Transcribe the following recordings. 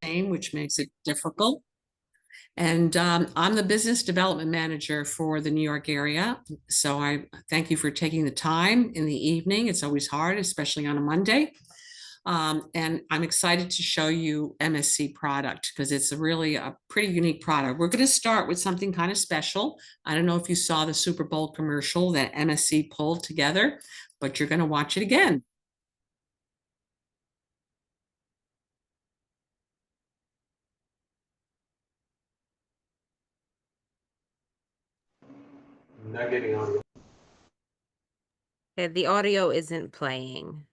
name, which makes it difficult. And I'm the business development manager for the New York area. So I thank you for taking the time in the evening. It's always hard, especially on a Monday. And I'm excited to show you MSC product because it's really a pretty unique product. We're going to start with something kind of special. I don't know if you saw the Super Bowl commercial that MSC pulled together, but you're going to watch it again. Not getting audio. The audio isn't playing.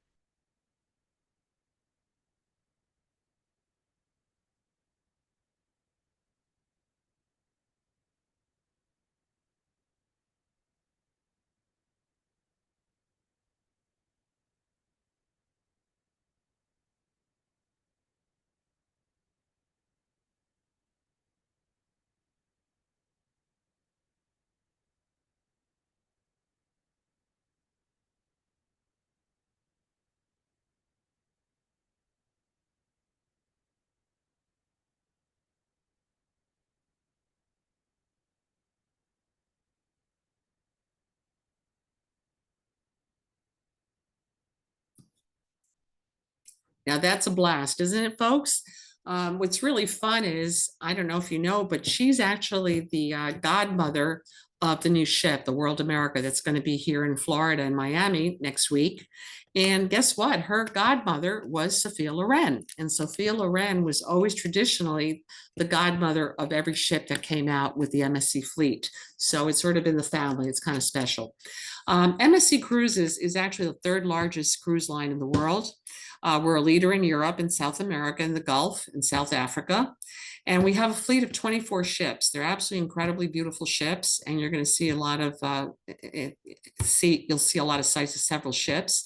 Now that's a blast, isn't it, folks? What's really fun is, I don't know if you know, but she's actually the godmother of the new ship, the World America, that's going to be here in Florida and Miami next week. And guess what? Her godmother was Sophia Loren. And Sophia Loren was always traditionally the godmother of every ship that came out with the MSC fleet. So it's sort of in the family. It's kind of special. MSC Cruises is actually the third largest cruise line in the world. We're a leader in Europe and South America and the Gulf and South Africa. And we have a fleet of 24 ships. They're absolutely incredibly beautiful ships. And you're going to see a lot of, you'll see a lot of sites of several ships.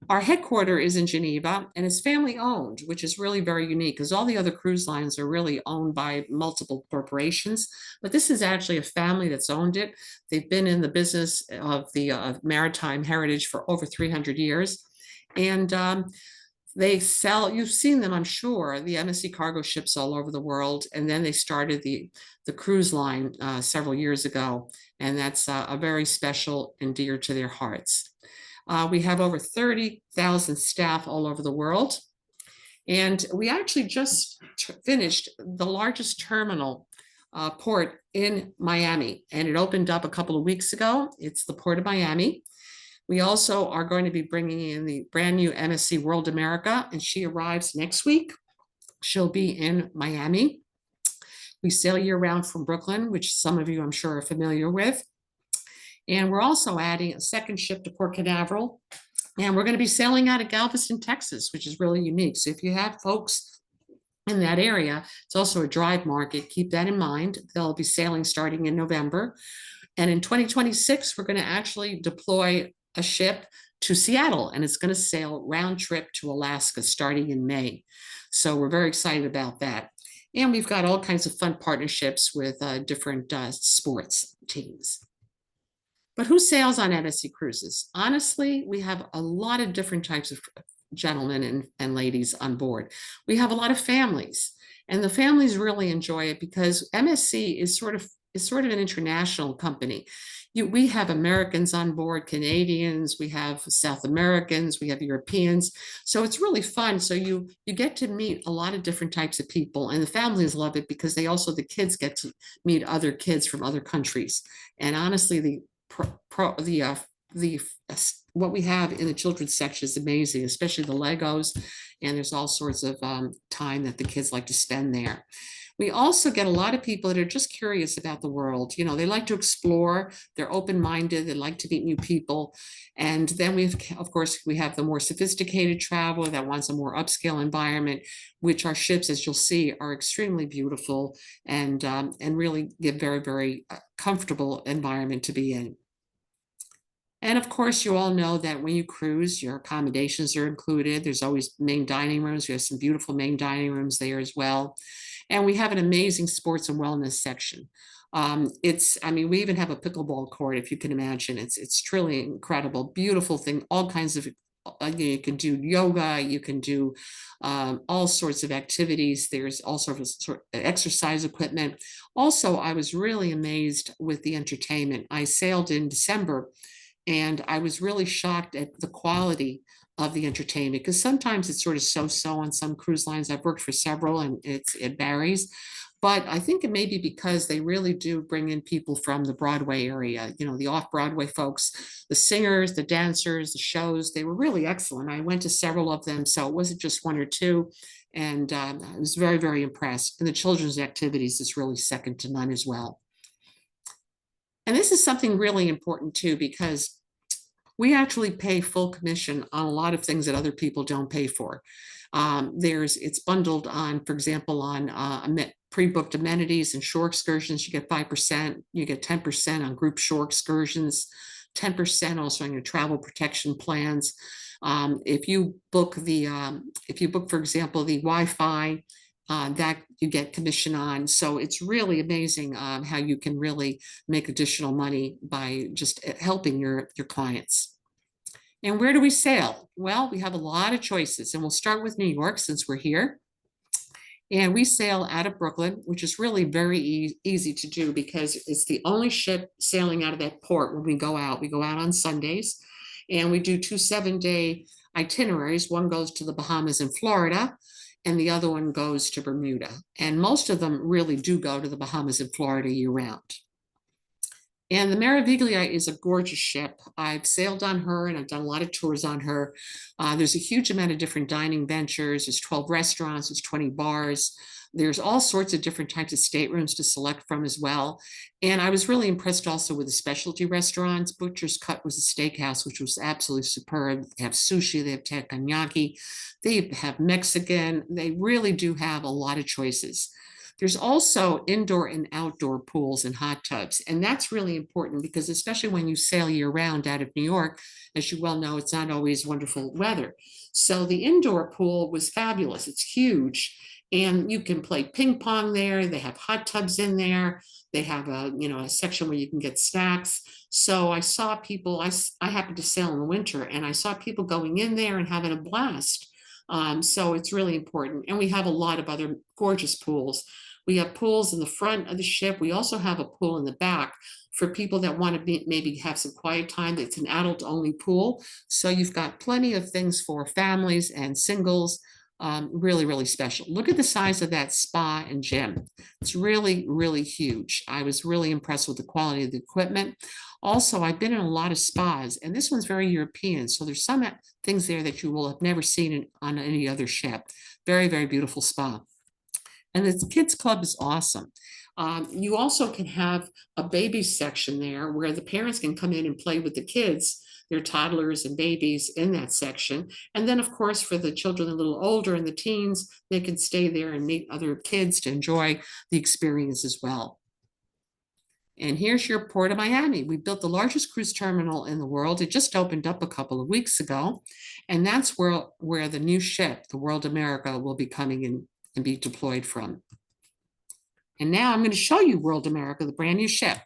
Our headquarters is in Geneva and it's family owned, which is really very unique because all the other cruise lines are really owned by multiple corporations. But this is actually a family that's owned it. They've been in the business of the maritime heritage for over 300 years. And they sell, you've seen them, I'm sure, the MSC cargo ships all over the world. And then they started the cruise line several years ago. And that's a very special and dear to their hearts. We have over 30,000 staff all over the world. And we actually just finished the largest terminal port in Miami. And it opened up a couple of weeks ago. It's the Port of Miami. We also are going to be bringing in the brand new MSC World America, and she arrives next week. She'll be in Miami. We sail year round from Brooklyn, which some of you I'm sure are familiar with. And we're also adding a second ship to Port Canaveral. And we're going to be sailing out of Galveston, Texas, which is really unique. So if you have folks in that area, it's also a drive market. Keep that in mind. They'll be sailing starting in November. And in 2026, we're going to actually deploy a ship to Seattle, and it's going to sail round trip to Alaska starting in May. So we're very excited about that. And we've got all kinds of fun partnerships with different sports teams. But who sails on MSC Cruises? Honestly, we have a lot of different types of gentlemen and ladies on board. We have a lot of families, and the families really enjoy it because MSC is sort of an international company. We have Americans on board, Canadians, we have South Americans, we have Europeans. So it's really fun. So you get to meet a lot of different types of people, and the families love it because the kids get to meet other kids from other countries. And honestly, what we have in the children's section is amazing, especially the Legos, and there's all sorts of time that the kids like to spend there. We also get a lot of people that are just curious about the world. You know, they like to explore, they're open-minded, they like to meet new people. And then of course, we have the more sophisticated traveler that wants a more upscale environment, which our ships, as you'll see, are extremely beautiful and really give very, very comfortable environment to be in. And of course, you all know that when you cruise, your accommodations are included. There's always main dining rooms. We have some beautiful main dining rooms there as well. And we have an amazing sports and wellness section. We even have a pickleball court, if you can imagine. It's truly incredible, beautiful thing, all kinds of you can do yoga, you can do all sorts of activities. There's all sorts of exercise equipment. Also, I was really amazed with the entertainment. I sailed in December and I was really shocked at the quality of the entertainment because sometimes it's sort of so-so on some cruise lines. I've worked for several and it varies. But I think it may be because they really do bring in people from the Broadway area, the off-Broadway folks, the singers, the dancers, the shows. They were really excellent. I went to several of them, so it wasn't just one or two. And I was very, very impressed. And the children's activities is really second to none as well. And this is something really important too, because we actually pay full commission on a lot of things that other people don't pay for. It's bundled on, for example, on pre-booked amenities and shore excursions, you get 5%, you get 10% on group shore excursions, 10% also on your travel protection plans. If you book, for example, the Wi-Fi, that you get commission on. So it's really amazing how you can really make additional money by just helping your clients. And where do we sail? Well, we have a lot of choices, and we'll start with New York since we're here. And we sail out of Brooklyn, which is really very easy to do because it's the only ship sailing out of that port when we go out. We go out on Sundays, and we do 2 7-day itineraries. One goes to the Bahamas and Florida, and the other one goes to Bermuda. And most of them really do go to the Bahamas and Florida year round. And the Meraviglia is a gorgeous ship. I've sailed on her and I've done a lot of tours on her. There's a huge amount of different dining ventures. There's 12 restaurants, there's 20 bars. There's all sorts of different types of staterooms to select from as well. And I was really impressed also with the specialty restaurants. Butcher's Cut was a steakhouse, which was absolutely superb. They have sushi, they have teppanyaki, they have Mexican. They really do have a lot of choices. There's also indoor and outdoor pools and hot tubs. And that's really important because especially when you sail year round out of New York, as you well know, it's not always wonderful weather. So the indoor pool was fabulous. It's huge. And you can play ping pong there. They have hot tubs in there. They have a section where you can get snacks. So I saw people, I happened to sail in the winter and I saw people going in there and having a blast. So it's really important. And we have a lot of other gorgeous pools. We have pools in the front of the ship. We also have a pool in the back for people that want to maybe have some quiet time. It's an adult only pool. So you've got plenty of things for families and singles. Really, really special. Look at the size of that spa and gym. It's really, really huge. I was really impressed with the quality of the equipment. Also, I've been in a lot of spas, and this one's very European. So there's some things there that you will have never seen on any other ship. Very, very beautiful spa. And the kids club is awesome. You also can have a baby section there where the parents can come in and play with the kids, their toddlers and babies in that section. And then, of course, for the children a little older and the teens, they can stay there and meet other kids to enjoy the experience as well. And here's your Port of Miami. We built the largest cruise terminal in the world. It just opened up a couple of weeks ago. And that's where the new ship, the World America, will be coming in and be deployed from. And now I'm going to show you World America, the brand new ship.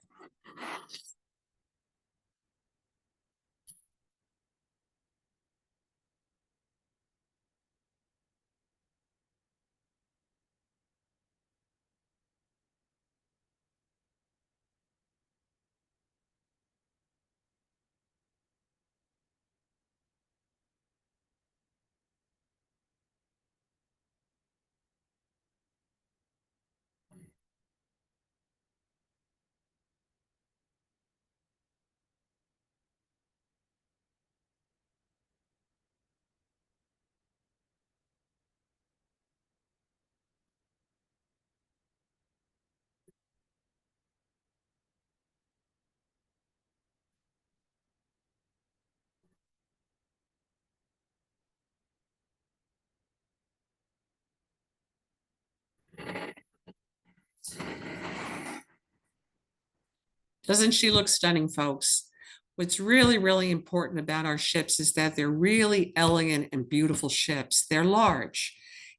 Doesn't she look stunning, folks? What's really, really important about our ships is that they're really elegant and beautiful ships. They're large.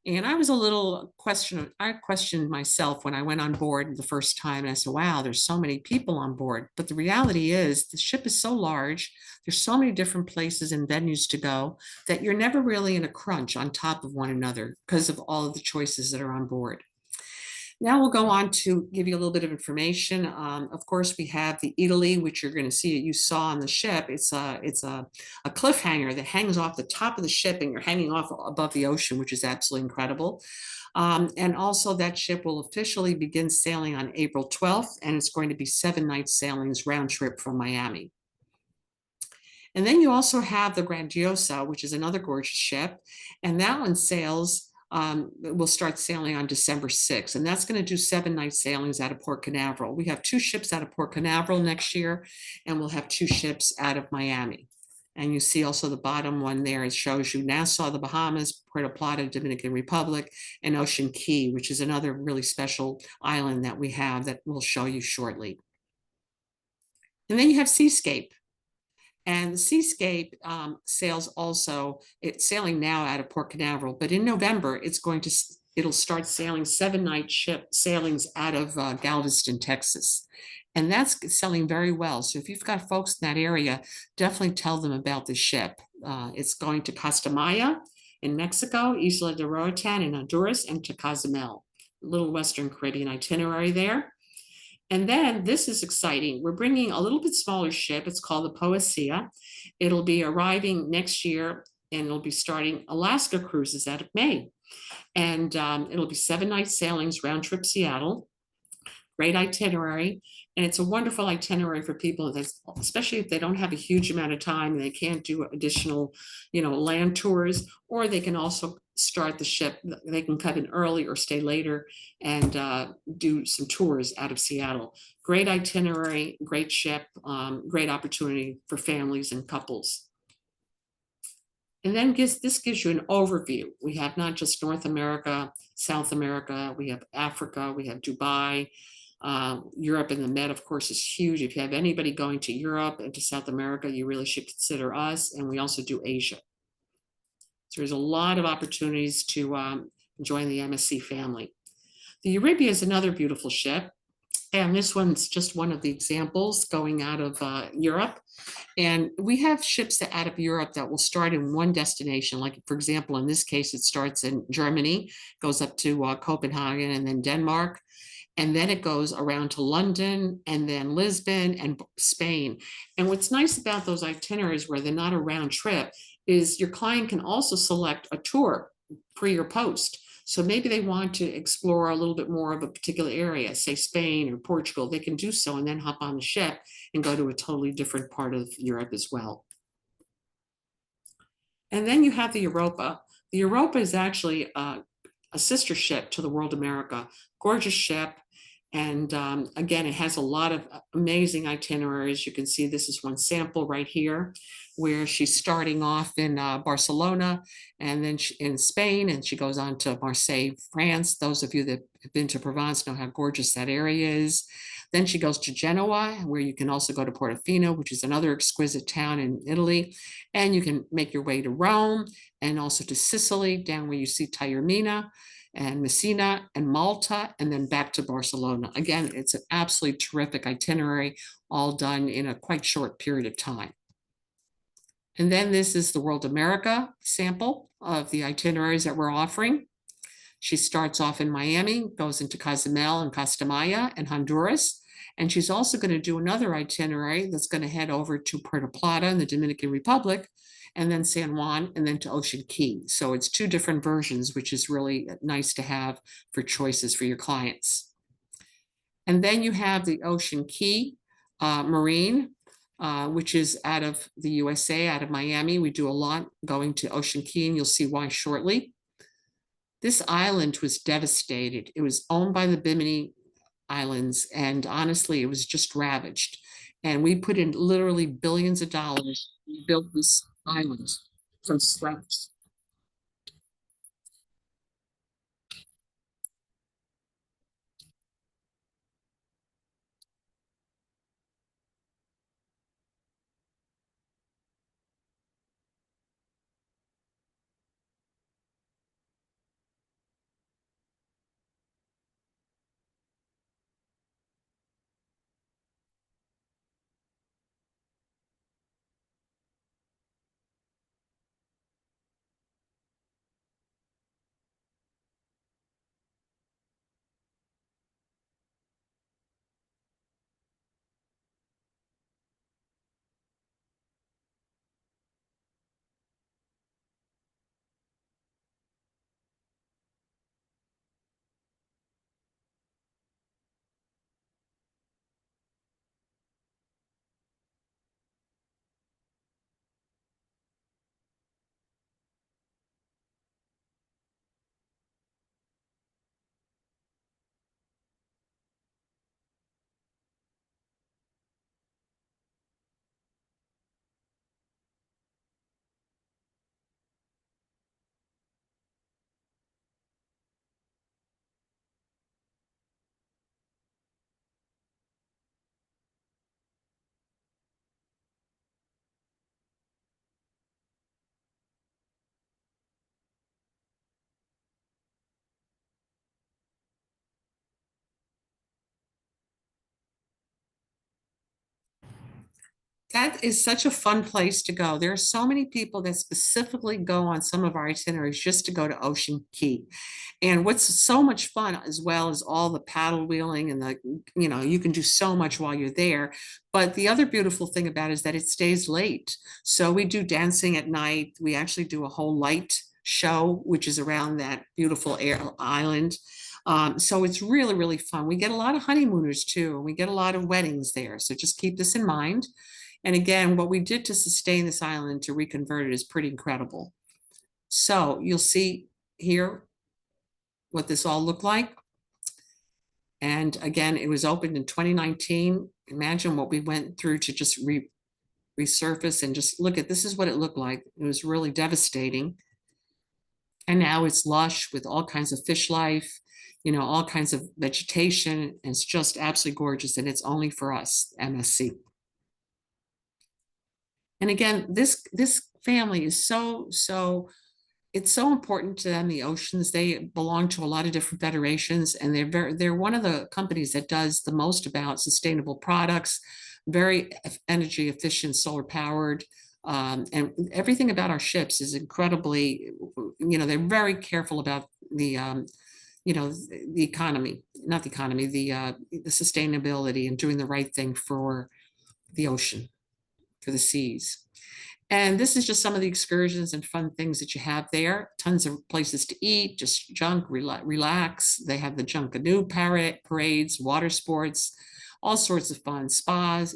And I was a little I questioned myself when I went on board the first time, and I said, wow, there's so many people on board. But the reality is the ship is so large, there's so many different places and venues to go that you're never really in a crunch on top of one another because of all of the choices that are on board. Now we'll go on to give you a little bit of information. Of course, we have the Italy, which you're going to see, you saw on the ship. It's a cliffhanger that hangs off the top of the ship, and you're hanging off above the ocean, which is absolutely incredible. And also, that ship will officially begin sailing on April 12th, and it's going to be 7 night sailings round trip from Miami. And then you also have the Grandiosa, which is another gorgeous ship, and that one sails. Will start sailing on December 6th, and that's going to do 7 night sailings out of Port Canaveral. We have 2 ships out of Port Canaveral next year, and we'll have 2 ships out of Miami. And you see also the bottom one there, it shows you Nassau, the Bahamas, Puerto Plata, Dominican Republic, and Ocean Key, which is another really special island that we have that we'll show you shortly. And then you have Seascape. And the Seascape sails also, it's sailing now out of Port Canaveral, but in November, it'll start sailing 7 night ship sailings out of Galveston, Texas. And that's selling very well. So if you've got folks in that area, definitely tell them about the ship. It's going to Costa Maya in Mexico, Isla de Roatan in Honduras, and to Cozumel. Little Western Caribbean itinerary there. And then this is exciting. We're bringing a little bit smaller ship. It's called the Poesia. It'll be arriving next year, and it'll be starting Alaska cruises out of May. And it'll be 7 night sailings round trip Seattle. Great itinerary. And it's a wonderful itinerary for people, especially if they don't have a huge amount of time and they can't do additional, land tours, or they can also start the ship. They can cut in early or stay later and do some tours out of Seattle. Great itinerary, great ship, great opportunity for families and couples. And then this gives you an overview. We have not just North America, South America, we have Africa, we have Dubai, Europe, and the Med, of course, is huge. If you have anybody going to Europe and to South America, you really should consider us. And we also do Asia. So there's a lot of opportunities to join the MSC family. The Eurybia is another beautiful ship. And this one's just one of the examples going out of Europe. And we have ships that out of Europe that will start in one destination. Like, for example, in this case, it starts in Germany, goes up to Copenhagen and then Denmark. And then it goes around to London and then Lisbon and Spain. And what's nice about those itineraries where they're not a round trip is your client can also select a tour pre or post. So maybe they want to explore a little bit more of a particular area, say Spain or Portugal. They can do so and then hop on the ship and go to a totally different part of Europe as well. And then you have the Europa. The Europa is actually a sister ship to the World America. Gorgeous ship. And again, it has a lot of amazing itineraries. You can see this is one sample right here where she's starting off in Barcelona and then in Spain, and she goes on to Marseille, France. Those of you that have been to Provence know how gorgeous that area is. Then she goes to Genoa, where you can also go to Portofino, which is another exquisite town in Italy. And you can make your way to Rome and also to Sicily, down where you see Taormina and Messina and Malta, and then back to Barcelona. Again, it's an absolutely terrific itinerary, all done in a quite short period of time. And then this is the World America sample of the itineraries that we're offering. She starts off in Miami, goes into Cozumel and Costa Maya and Honduras. And she's also going to do another itinerary that's going to head over to Puerto Plata in the Dominican Republic, and then San Juan, and then to Ocean Key. So it's 2 different versions, which is really nice to have for choices for your clients. And then you have the Ocean Key Marine, which is out of the USA, out of Miami. We do a lot going to Ocean Key, and you'll see why shortly. This island was devastated. It was owned by the Bimini Islands, and honestly, it was just ravaged. And we put in literally billions of dollars to build this island from scratch. That is such a fun place to go. There are so many people that specifically go on some of our itineraries just to go to Ocean Key. And what's so much fun as well as all the paddle wheeling and you can do so much while you're there. But the other beautiful thing about it is that it stays late. So we do dancing at night. We actually do a whole light show, which is around that beautiful island. So it's really, really fun. We get a lot of honeymooners too, and we get a lot of weddings there. So just keep this in mind. And again, what we did to sustain this island to reconvert it is pretty incredible. So you'll see here what this all looked like. And again, it was opened in 2019. Imagine what we went through to just resurface and just look at this is what it looked like. It was really devastating. And now it's lush with all kinds of fish life, all kinds of vegetation. And it's just absolutely gorgeous. And it's only for us, MSC. And again, this family is so it's so important to them, the oceans. They belong to a lot of different federations, and they're one of the companies that does the most about sustainable products, very energy efficient, solar powered. And everything about our ships is incredibly, they're very careful about the economy, not the economy, the sustainability and doing the right thing for the ocean, for the seas. And this is just some of the excursions and fun things that you have there. Tons of places to eat, just junk, relax. They have the Junkanoo parades, water sports, all sorts of fun, spa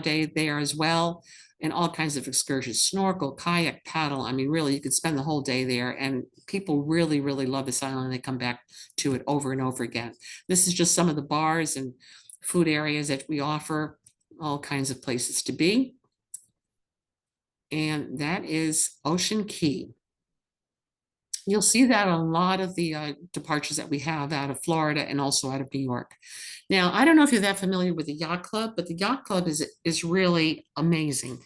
day there as well, and all kinds of excursions, snorkel, kayak, paddle. I mean, really, you could spend the whole day there. And people really, really love this island. They come back to it over and over again. This is just some of the bars and food areas that we offer, all kinds of places to be. And that is Ocean Key. You'll see that on a lot of the departures that we have out of Florida and also out of New York. Now, I don't know if you're that familiar with the Yacht Club, but the Yacht Club is really amazing.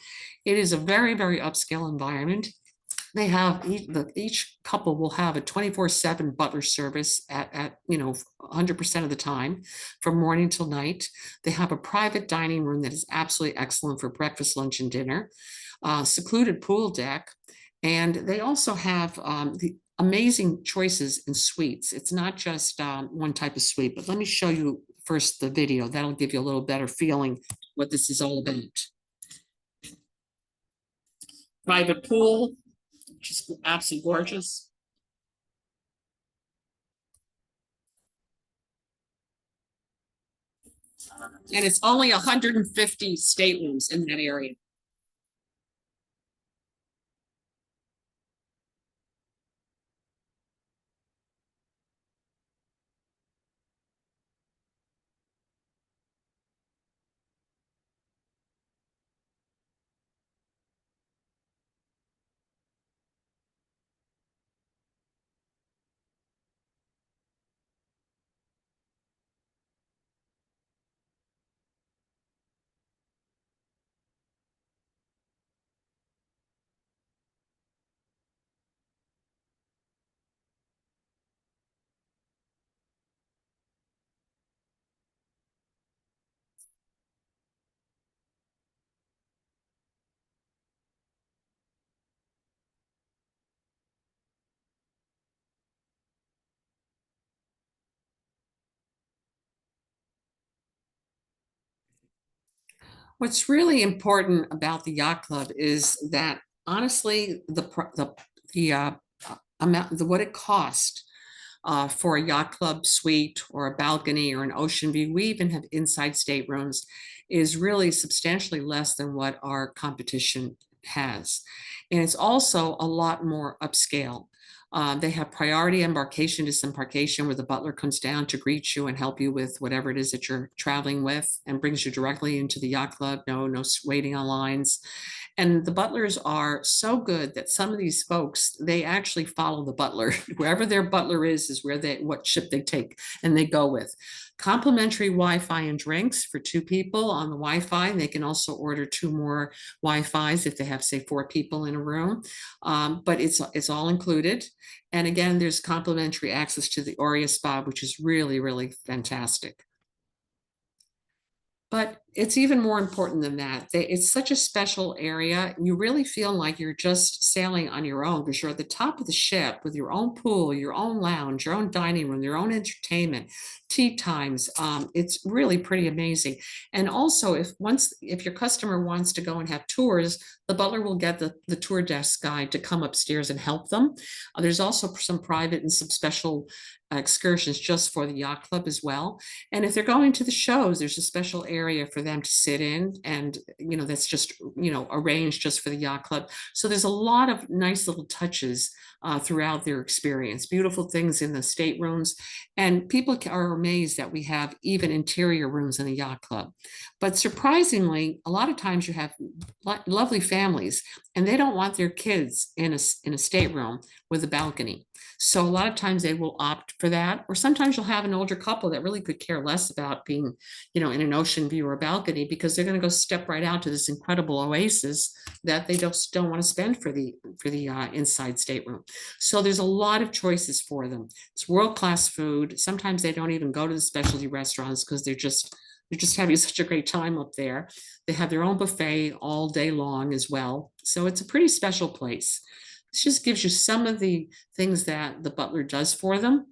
It is a very, very upscale environment. They have each couple will have a 24/7 butler service at 100% of the time from morning till night. They have a private dining room that is absolutely excellent for breakfast, lunch, and dinner. Secluded pool deck, and they also have the amazing choices in suites. It's not just one type of suite, but let me show you first the video. That'll give you a little better feeling what this is all about. Private pool, just absolutely gorgeous. And it's only 150 staterooms in that area. What's really important about the yacht club is that honestly, the amount, what it cost for a yacht club suite or a balcony or an ocean view, we even have inside staterooms, is really substantially less than what our competition has. And it's also a lot more upscale. They have priority embarkation, disembarkation, where the butler comes down to greet you and help you with whatever it is that you're traveling with and brings you directly into the yacht club. No waiting on lines. And the butlers are so good that some of these folks, they actually follow the butler. Wherever their butler is where what ship they take and they go with. Complimentary Wi-Fi and drinks for 2 people on the Wi-Fi. They can also order 2 more Wi-Fis if they have, say, 4 people in a room. But it's all included. And again, there's complimentary access to the Aurea Spa, which is really, really fantastic. But it's even more important than that. It's such a special area. You really feel like you're just sailing on your own because you're at the top of the ship with your own pool, your own lounge, your own dining room, your own entertainment, tea times. It's really pretty amazing. And also, if your customer wants to go and have tours, the butler will get the tour desk guy to come upstairs and help them. There's also some private and some special excursions just for the yacht club as well. And if they're going to the shows, there's a special area for them to sit in, and that's just arranged just for the yacht club. So there's a lot of nice little touches throughout their experience, beautiful things in the staterooms, and people are amazed that we have even interior rooms in the yacht club. But surprisingly, a lot of times you have lovely families, and they don't want their kids in a stateroom with a balcony. So a lot of times they will opt for that, or sometimes you'll have an older couple that really could care less about being, in an ocean view or balcony, because they're going to go step right out to this incredible oasis that they just don't want to spend for the inside stateroom. So there's a lot of choices for them. It's world-class food. Sometimes they don't even go to the specialty restaurants because they're just having such a great time up there. They have their own buffet all day long as well. So it's a pretty special place. This just gives you some of the things that the butler does for them.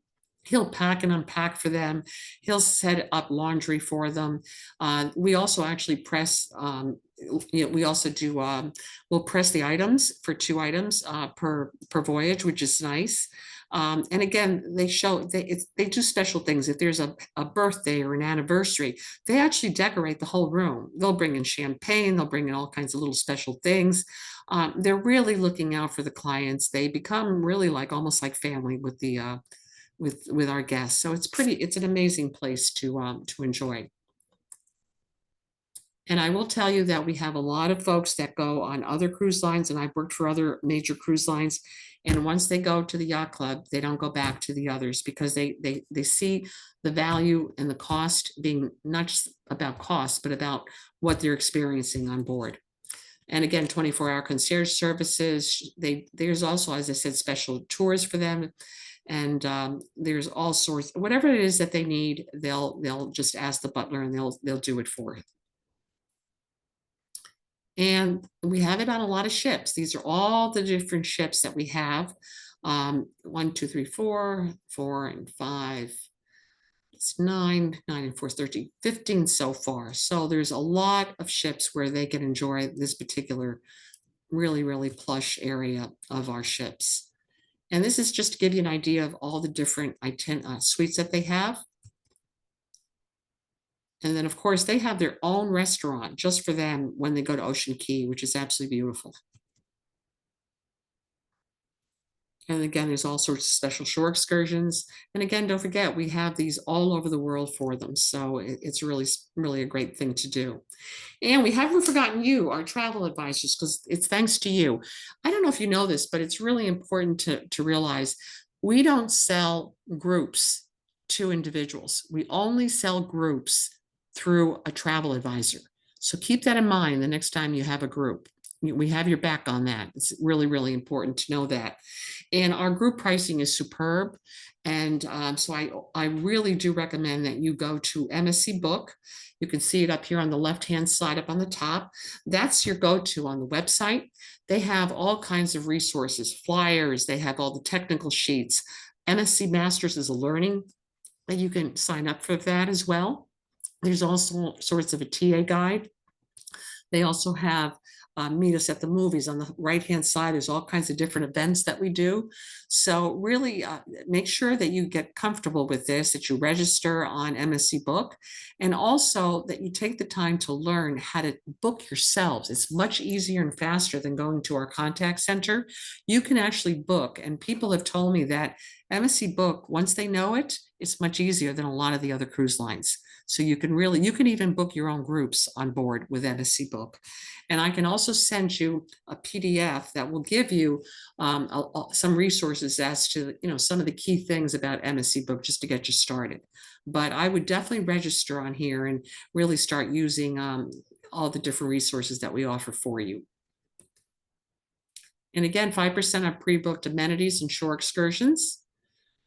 He'll pack and unpack for them. He'll set up laundry for them. We also actually press. We also do. We'll press the items for 2 items per voyage, which is nice. And again, they do special things. If there's a birthday or an anniversary, they actually decorate the whole room. They'll bring in champagne. They'll bring in all kinds of little special things. They're really looking out for the clients. They become really almost like family with the with our guests. So it's an amazing place to enjoy. And I will tell you that we have a lot of folks that go on other cruise lines, and I've worked for other major cruise lines. And once they go to the yacht club, they don't go back to the others because they see the value and the cost being not just about cost, but about what they're experiencing on board. And again, 24-hour concierge services. There's also, as I said, special tours for them. And there's all sorts, whatever it is that they need, they'll just ask the butler and they'll do it for it. And we have it on a lot of ships. These are all the different ships that we have. 1, 2, 3, 4, 4 and 5. It's 9 and 4 is 13, 15 so far. So there's a lot of ships where they can enjoy this particular really, really plush area of our ships. And this is just to give you an idea of all the different suites that they have. And then, of course, they have their own restaurant just for them when they go to Ocean Key, which is absolutely beautiful. And again, there's all sorts of special shore excursions. And again, don't forget, we have these all over the world for them. So it's really, really a great thing to do. And we haven't forgotten you, our travel advisors, because it's thanks to you. I don't know if you know this, but it's really important to realize we don't sell groups to individuals. We only sell groups through a travel advisor. So keep that in mind the next time you have a group. We have your back on that. It's really, really important to know that. And our group pricing is superb. And so I really do recommend that you go to MSC Book. You can see it up here on the left-hand side up on the top. That's your go-to on the website. They have all kinds of resources, flyers. They have all the technical sheets. MSC Masters is a learning that you can sign up for that as well. There's also sorts of a TA guide. They also have Meet Us at the Movies. On the right-hand side, there's all kinds of different events that we do. So really make sure that you get comfortable with this, that you register on MSC Book, and also that you take the time to learn how to book yourselves. It's much easier and faster than going to our contact center. You can actually book, and people have told me that MSC Book, once they know it, it's much easier than a lot of the other cruise lines. So you can even book your own groups on board with MSC Book. And I can also send you a PDF that will give you some resources as to, some of the key things about MSC Book just to get you started. But I would definitely register on here and really start using all the different resources that we offer for you. And again, 5% on pre-booked amenities and shore excursions.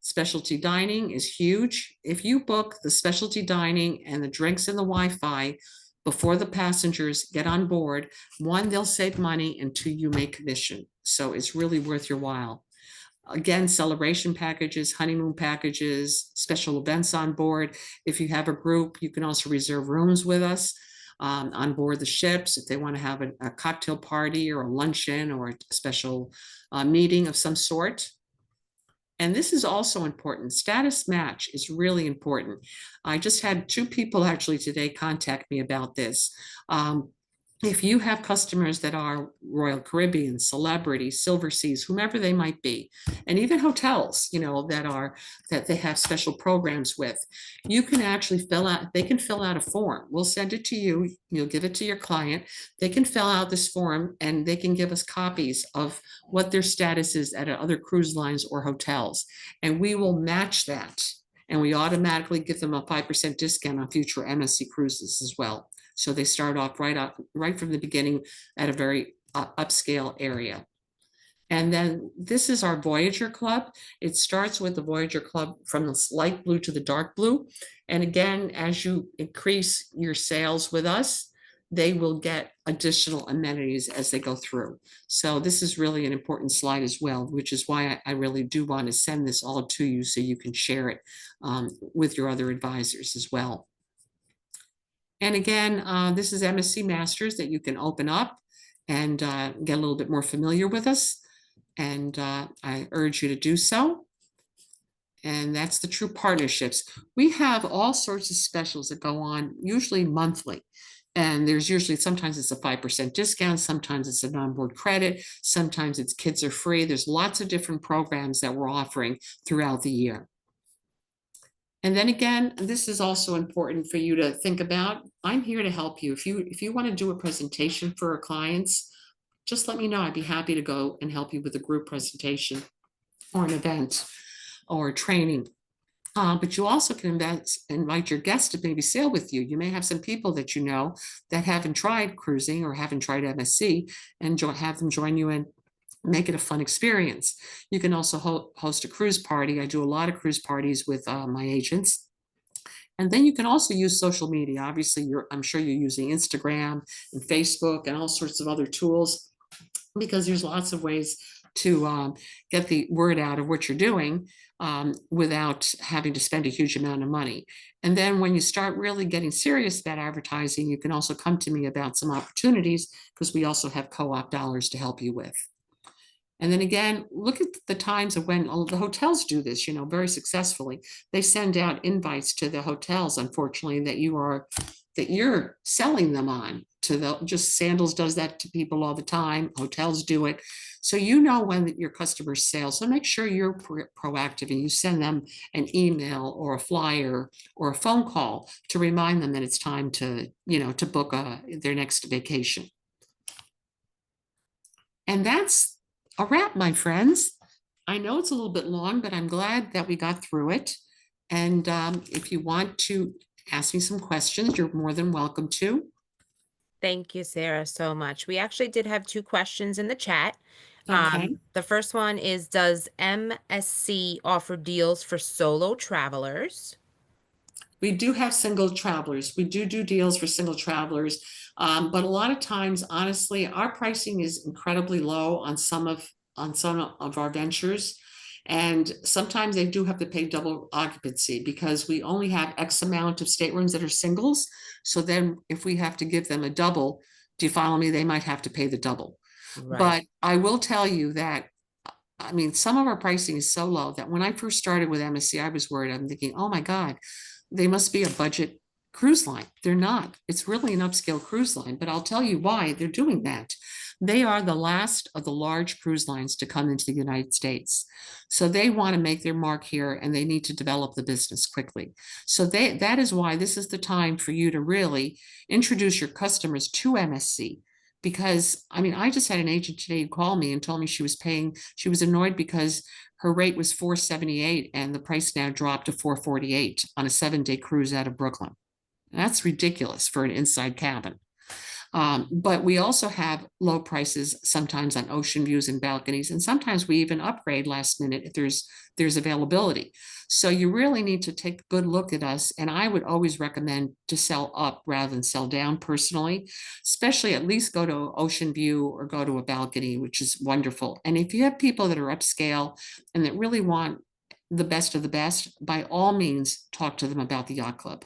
Specialty dining is huge. If you book the specialty dining and the drinks and the Wi-Fi, before the passengers get on board. One, they'll save money, and two, you make commission. So it's really worth your while. Again, celebration packages, honeymoon packages, special events on board. If you have a group, you can also reserve rooms with us on board the ships. If they want to have a cocktail party or a luncheon or a special meeting of some sort. And this is also important. Status match is really important. I just had two people actually today contact me about this. If you have customers that are Royal Caribbean, Celebrity, Silver Seas, whomever they might be, and even hotels, that they have special programs with, you can actually they can fill out a form. We'll send it to you. You'll give it to your client. They can fill out this form and they can give us copies of what their status is at other cruise lines or hotels. And we will match that. And we automatically give them a 5% discount on future MSC cruises as well. So they start off right from the beginning at a very upscale area. And then this is our Voyager Club. It starts with the Voyager Club from the light blue to the dark blue. And again, as you increase your sales with us, they will get additional amenities as they go through. So this is really an important slide as well, which is why I really do want to send this all to you so you can share it with your other advisors as well. And again, this is MSC Masters that you can open up and get a little bit more familiar with us. And I urge you to do so. And that's the true partnerships. We have all sorts of specials that go on, usually monthly. And there's usually, sometimes it's a 5% discount, sometimes it's an onboard credit, sometimes it's kids are free. There's lots of different programs that we're offering throughout the year. And then again, this is also important for you to think about. I'm here to help you. If you want to do a presentation for our clients, just let me know. I'd be happy to go and help you with a group presentation or an event or training. But you also can invite your guests to maybe sail with you. You may have some people that you know that haven't tried cruising or haven't tried MSC, and have them join you and make it a fun experience. You can also host a cruise party. I do a lot of cruise parties with my agents. And then you can also use social media. Obviously, I'm sure you're using Instagram and Facebook and all sorts of other tools, because there's lots of ways to get the word out of what you're doing without having to spend a huge amount of money. And then when you start really getting serious about advertising, you can also come to me about some opportunities, because we also have co-op dollars to help you with. And then again, look at the times of when all the hotels do this, very successfully. They send out invites to the hotels, unfortunately, that you're selling them on to just Sandals does that to people all the time. Hotels do it. So when your customers sail. So make sure you're proactive and you send them an email or a flyer or a phone call to remind them that it's time to book their next vacation. And that's a wrap, my friends. I know it's a little bit long, but I'm glad that we got through it. And if you want to ask me some questions, you're more than welcome to. Thank you, Sarah, so much. We actually did have two questions in the chat. Okay. The first one is, does MSC offer deals for solo travelers? We do have single travelers. We do deals for single travelers. But a lot of times, honestly, our pricing is incredibly low on some of our ventures. And sometimes they do have to pay double occupancy because we only have X amount of staterooms that are singles. So then if we have to give them a double, do you follow me? They might have to pay the double. Right. But I will tell you that, some of our pricing is so low that when I first started with MSC, I was worried. I'm thinking, oh my God, they must be a budget cruise line. They're not. It's really an upscale cruise line, but I'll tell you why they're doing that. They are the last of the large cruise lines to come into the United States. So they want to make their mark here and they need to develop the business quickly. So that is why this is the time for you to really introduce your customers to MSC. Because I just had an agent today call me and told me she was annoyed because her rate was $478 and the price now dropped to $448 on a 7-day cruise out of Brooklyn. That's ridiculous for an inside cabin. But we also have low prices sometimes on ocean views and balconies, and sometimes we even upgrade last minute if there's availability. So you really need to take a good look at us. And I would always recommend to sell up rather than sell down personally, especially at least go to ocean view or go to a balcony, which is wonderful. And if you have people that are upscale and that really want the best of the best, by all means, talk to them about the yacht club.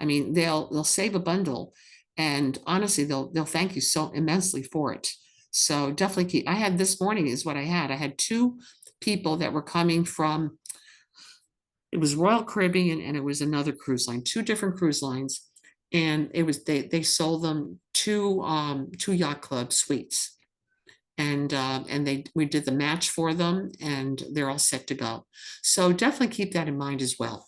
I mean, they'll save a bundle, and honestly, they'll thank you so immensely for it. So definitely keep. I had this morning is what I had. I had two people that were coming from. It was Royal Caribbean and it was another cruise line, two different cruise lines, and it was they sold them two yacht club suites, and they we did the match for them, and they're all set to go. So definitely keep that in mind as well.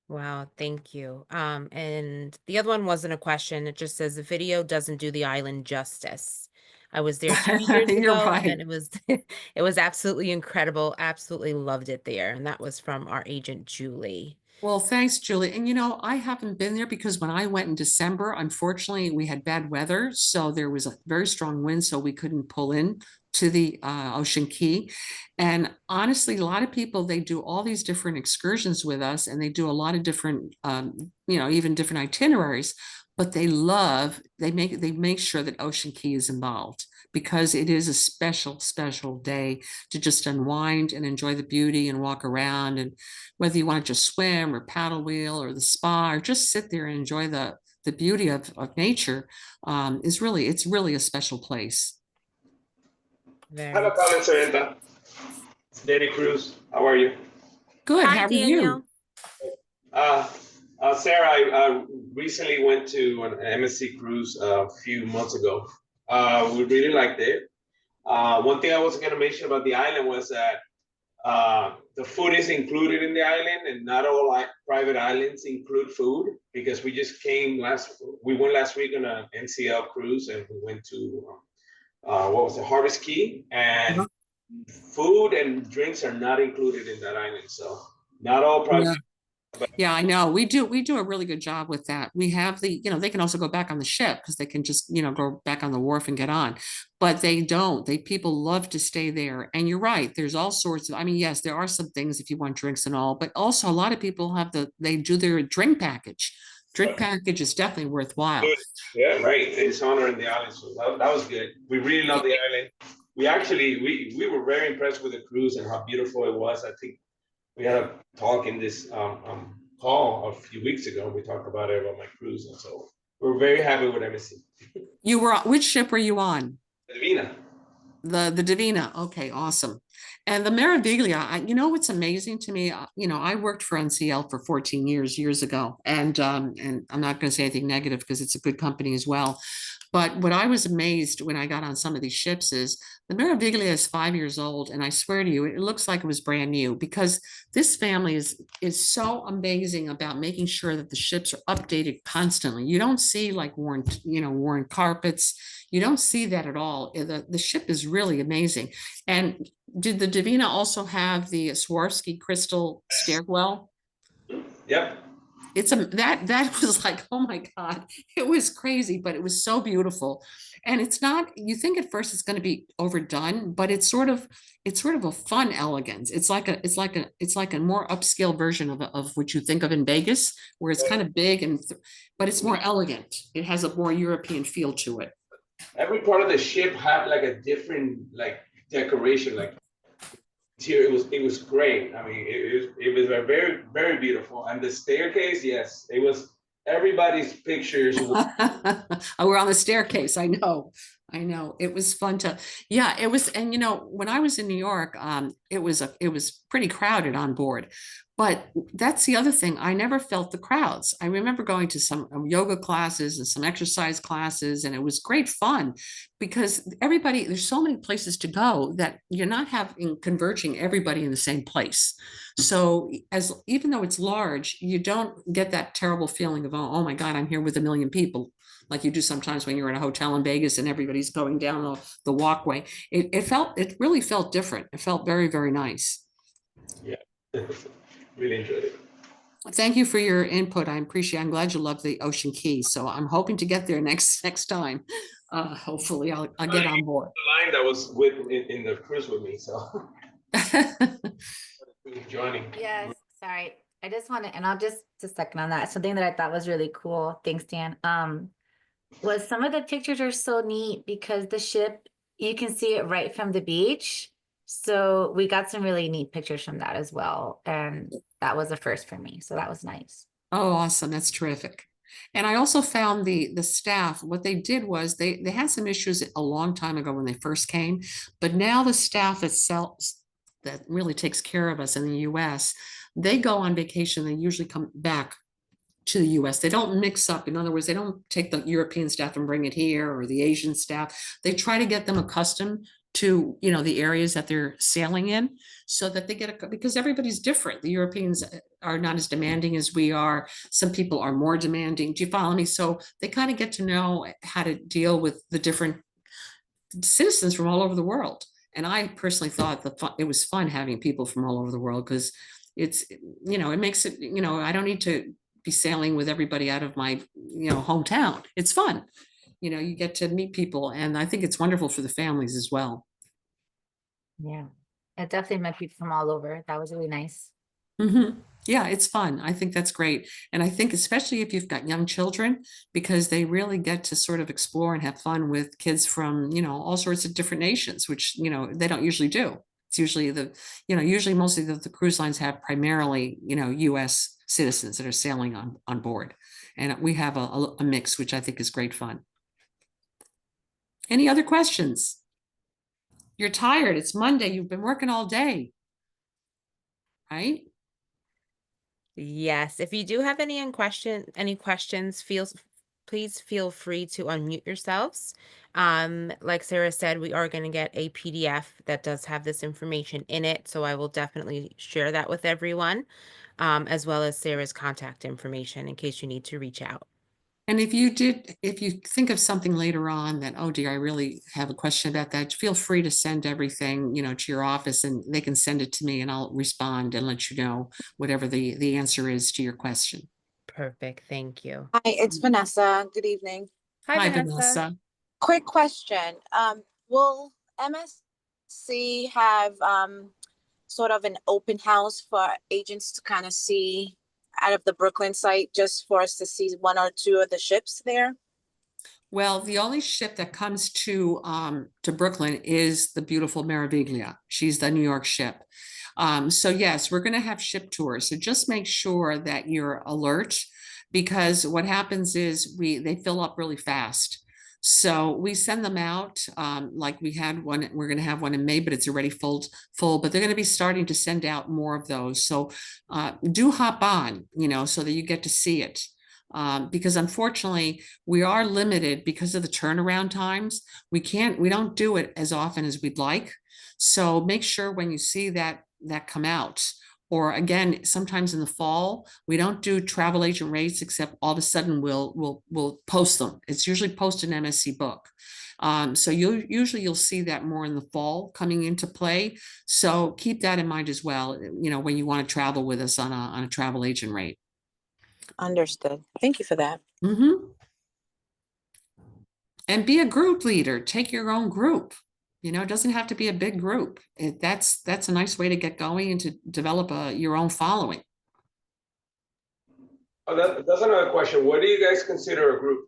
Wow, thank you. And the other one wasn't a question. It just says the video doesn't do the island justice. I was there 2 years You're ago right. and it was it was absolutely incredible. Absolutely loved it there. And that was from our agent Julie. Well, thanks, Julie. And I haven't been there because when I went in December, unfortunately, we had bad weather. So there was a very strong wind, so we couldn't pull in to the Ocean Key. And honestly, a lot of people, they do all these different excursions with us and they do a lot of different, even different itineraries, but they make sure that Ocean Key is involved because it is a special, special day to just unwind and enjoy the beauty and walk around, and whether you want to just swim or paddle wheel or the spa or just sit there and enjoy the beauty of nature, it's really a special place. Have Very a comment, Samantha. It's Danny Cruz. How are you? Good. Hi, How are you? Daniel. Uh, Sarah, I recently went to an MSC cruise a few months ago. We really liked it. One thing I was going to mention about the island was that the food is included in the island, and not all private islands include food because we went last week on an NCL cruise, and we went to what was it, Harvest Key, and food and drinks are not included in that island. So not all private. Yeah. Yeah, I know. We do a really good job with that. We have they can also go back on the ship because they can just, go back on the wharf and get on. But they don't. People love to stay there. And you're right. There's all sorts of, I mean, yes, there are some things if you want drinks and all, but also a lot of people they do their drink package. Drink package is definitely worthwhile. Yeah, right. It's honoring the island. So that was good. We really love the island. We were very impressed with the cruise and how beautiful it was. I think we had a talk in this call a few weeks ago. We talked about it about my cruise, and so we're very happy with MSC. Which ship were you on? Divina. The Divina. Okay, awesome. And the Meraviglia, what's amazing to me, I worked for NCL for 14 years ago, and I'm not going to say anything negative because it's a good company as well. But what I was amazed when I got on some of these ships is the Meraviglia is 5 years old, and I swear to you, it looks like it was brand new because this family is so amazing about making sure that the ships are updated constantly. You don't see like worn carpets. You don't see that at all. The ship is really amazing. And did the Divina also have the Swarovski crystal stairwell? Yep. That was like, oh my God, it was crazy, but it was so beautiful. And it's not, you think at first it's going to be overdone, but it's sort of a fun elegance. It's like a more upscale version of what you think of in Vegas, where it's kind of big but it's more elegant. It has a more European feel to it. Every part of the ship had like a different like decoration, like it was great. I mean, it was a very, very beautiful. And the staircase, yes, it was everybody's pictures. We're on the staircase. I know. It was fun yeah, it was. And when I was in New York, it was pretty crowded on board. But that's the other thing. I never felt the crowds. I remember going to some yoga classes and some exercise classes, and it was great fun because there's so many places to go that you're not having converging everybody in the same place. So even though it's large, you don't get that terrible feeling of, oh my God, I'm here with a million people, like you do sometimes when you're in a hotel in Vegas and everybody's going down the walkway. It really felt different. It felt very, very nice. Yeah, really enjoyed it. Thank you for your input. I appreciate. I'm glad you love the Ocean Keys. So I'm hoping to get there next time. Hopefully, I'll get on board. The line that was with in the cruise with me, so joining. Yes, sorry. I just want to, and I'll just a second on that. Something that I thought was really cool. Thanks, Dan. Was some of the pictures are so neat because the ship, you can see it right from the beach. So we got some really neat pictures from that as well. And that was a first for me. So that was nice. Oh, awesome. That's terrific. And I also found the staff, what they did was they had some issues a long time ago when they first came, but now the staff itself that really takes care of us in the US, they go on vacation, they usually come back to the US. They don't mix up. In other words, they don't take the European staff and bring it here or the Asian staff. They try to get them accustomed to, the areas that they're sailing in so that they get because everybody's different. The Europeans are not as demanding as we are. Some people are more demanding. Do you follow me? So they kind of get to know how to deal with the different citizens from all over the world. And I personally thought it was fun having people from all over the world because it's, it makes it, I don't need to be sailing with everybody out of my, hometown. It's fun. You get to meet people, and I think it's wonderful for the families as well. Yeah. I definitely met people from all over. That was really nice. Mm-hmm. Yeah, it's fun. I think that's great. And I think especially if you've got young children, because they really get to sort of explore and have fun with kids from, all sorts of different nations, which, they don't usually do. It's usually usually mostly the cruise lines have primarily, US citizens that are sailing on board. And we have a mix, which I think is great fun. Any other questions? You're tired. It's Monday. You've been working all day. Right? Yes, if you do have any questions, please feel free to unmute yourselves. Like Sarah said, we are going to get a PDF that does have this information in it, so I will definitely share that with everyone, as well as Sarah's contact information in case you need to reach out. And if you think of something later on that, oh dear, I really have a question about that, feel free to send everything, to your office, and they can send it to me and I'll respond and let you know whatever the answer is to your question. Perfect. Thank you. Hi, it's Vanessa. Good evening. Hi, Vanessa. Vanessa. Quick question. Will MSC have sort of an open house for agents to kind of see out of the Brooklyn site, just for us to see one or two of the ships there? Well, the only ship that comes to Brooklyn is the beautiful Meraviglia. She's the New York ship. So yes, we're going to have ship tours. So just make sure that you're alert, because what happens is they fill up really fast. So we send them out, like we had one. We're going to have one in May, but it's already full. But they're going to be starting to send out more of those. So do hop on, so that you get to see it. Because unfortunately we are limited because of the turnaround times. We don't do it as often as we'd like. So make sure when you see that come out, or again, sometimes in the fall, we don't do travel agent rates, except all of a sudden we'll post them. It's usually posted in MSC book. So you'll see that more in the fall coming into play. So keep that in mind as well, when you want to travel with us on a travel agent rate. Understood. Thank you for that. Mm-hmm. And be a group leader. Take your own group. It doesn't have to be a big group. That's a nice way to get going and to develop your own following. Oh, that's another question. What do you guys consider a group?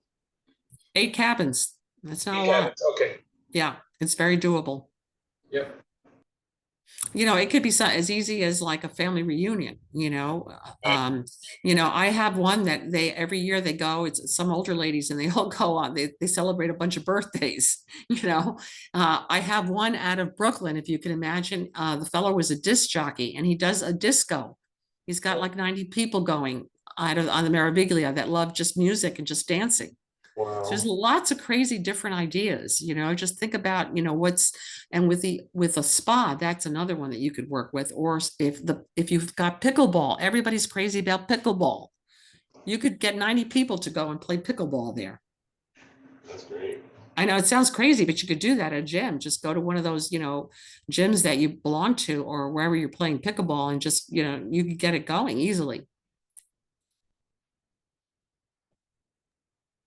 8 cabins. That's not 8 a lot. cabins. Okay. Yeah, it's very doable. Yep. It could be as easy as like a family reunion, I have one that every year they go, it's some older ladies and they all go on, they celebrate a bunch of birthdays, I have one out of Brooklyn, if you can imagine. The fellow was a disc jockey and he does a disco. He's got like 90 people going on the Meraviglia that love just music and just dancing. Wow. So there's lots of crazy different ideas, just think about, and with a spa, that's another one that you could work with. Or if you've got pickleball, everybody's crazy about pickleball. You could get 90 people to go and play pickleball there. That's great. I know it sounds crazy, but you could do that at a gym. Just go to one of those, gyms that you belong to or wherever you're playing pickleball and just, you could get it going easily.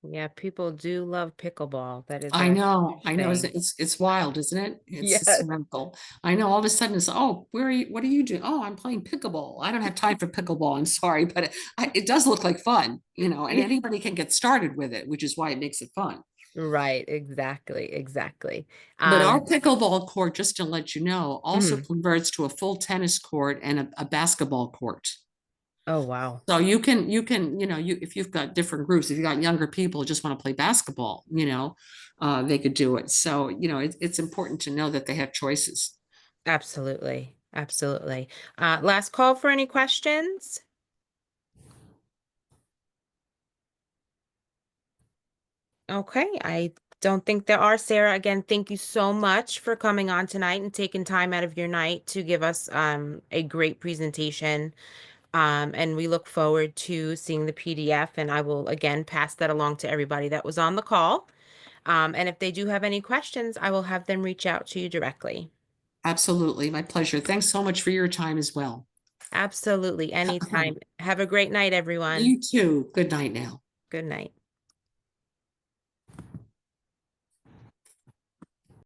Yeah, people do love pickleball. That is I a know, huge thing. it's wild, isn't it? It's Yes. hysterical. I know all of a sudden it's, oh, where are you, what are you doing? Oh, I'm playing pickleball. I don't have time for pickleball. I'm sorry, but it does look like fun, and Yeah. anybody can get started with it, which is why it makes it fun. Right, exactly, exactly. But our pickleball court, just to let you know, also Mhm. converts to a full tennis court and a basketball court. Oh, wow. So if you've got different groups, if you've got younger people who just want to play basketball, they could do it. So, it's important to know that they have choices. Absolutely. Absolutely. Last call for any questions? Okay, I don't think there are. Sarah, again, thank you so much for coming on tonight and taking time out of your night to give us a great presentation. And we look forward to seeing the PDF, and I will again pass that along to everybody that was on the call. And if they do have any questions, I will have them reach out to you directly. Absolutely. My pleasure. Thanks so much for your time as well. Absolutely, anytime. Have a great night, everyone. You too. Good night now. Good night.